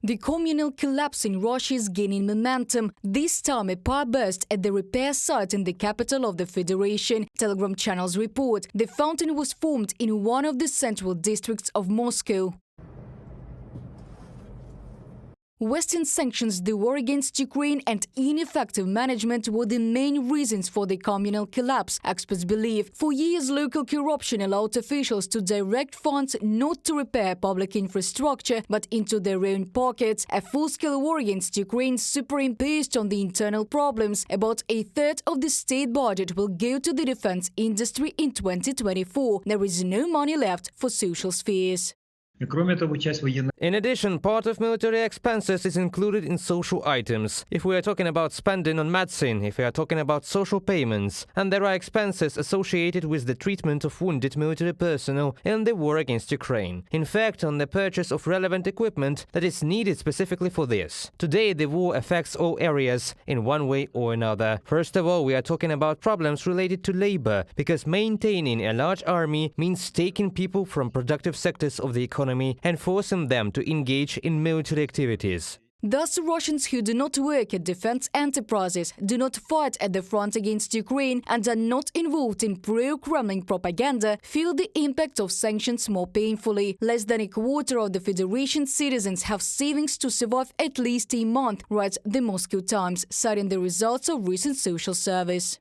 The communal collapse in Russia is gaining momentum, this time a power burst at the repair site in the capital of the Federation. Telegram channels report the fountain was formed in one of the central districts of Moscow. Western sanctions, the war against Ukraine and ineffective management were the main reasons for the communal collapse, experts believe. For years, local corruption allowed officials to direct funds not to repair public infrastructure, but into their own pockets. A full-scale war against Ukraine superimposed on the internal problems. About a third of the state budget will go to the defense industry in 2024. There is no money left for social spheres. In addition, part of military expenses is included in social items. If we are talking about spending on medicine, if we are talking about social payments, and there are expenses associated with the treatment of wounded military personnel in the war against Ukraine. In fact, on the purchase of relevant equipment that is needed specifically for this. Today, the war affects all areas in one way or another. First of all, we are talking about problems related to labor, because maintaining a large army means taking people from productive sectors of the economy and forcing them to engage in military activities. Thus, Russians who do not work at defense enterprises, do not fight at the front against Ukraine, and are not involved in pro-Kremlin propaganda feel the impact of sanctions more painfully. Less than a quarter of the Federation's citizens have savings to survive at least a month, writes the Moscow Times, citing the results of recent social surveys.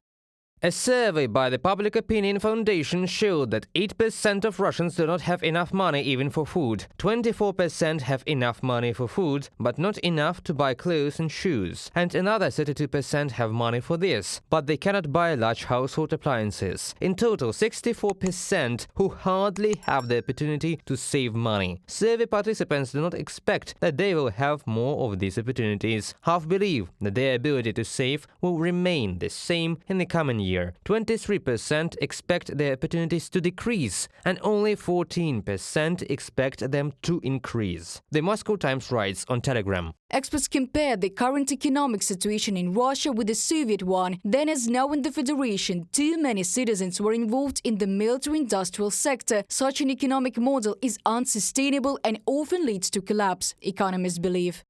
A survey by the Public Opinion Foundation showed that 8% of Russians do not have enough money even for food. 24% have enough money for food, but not enough to buy clothes and shoes. And another 32% have money for this, but they cannot buy large household appliances. In total, 64% who hardly have the opportunity to save money. Survey participants do not expect that they will have more of these opportunities. Half believe that their ability to save will remain the same in the coming year. 23% expect their opportunities to decrease, and only 14% expect them to increase. The Moscow Times writes on Telegram. Experts compare the current economic situation in Russia with the Soviet one. Then, as now in the Federation, too many citizens were involved in the military-industrial sector. Such an economic model is unsustainable and often leads to collapse, economists believe.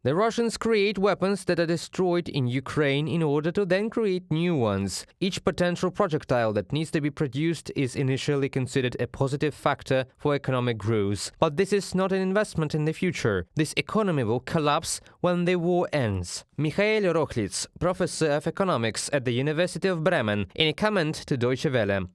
The Russians create weapons that are destroyed in Ukraine in order to then create new ones. Each potential projectile that needs to be produced is initially considered a positive factor for economic growth. But this is not an investment in the future. This economy will collapse when the war ends. Mikhail Rokhlits, professor of economics at the University of Bremen, in a comment to Deutsche Welle.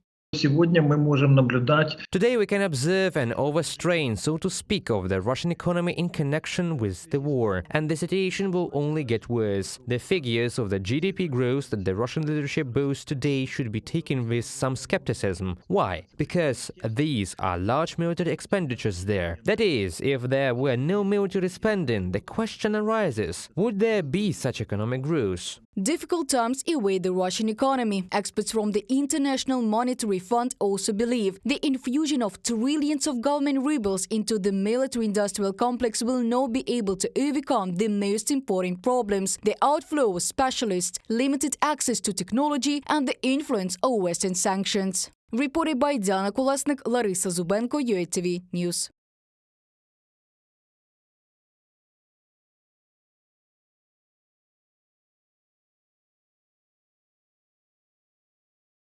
Today we can observe an overstrain, so to speak, of the Russian economy in connection with the war, and the situation will only get worse. The figures of the GDP growth that the Russian leadership boasts today should be taken with some skepticism. Why? Because these are large military expenditures there. That is, if there were no military spending, the question arises, would there be such economic growth? Difficult times await the Russian economy. Experts from the International Monetary Fund also believe the infusion of trillions of government rubles into the military-industrial complex will not be able to overcome the most important problems: the outflow of specialists, limited access to technology, and the influence of Western sanctions. Reported by Diana Kolesnik, Larissa Zubenko, UATV News.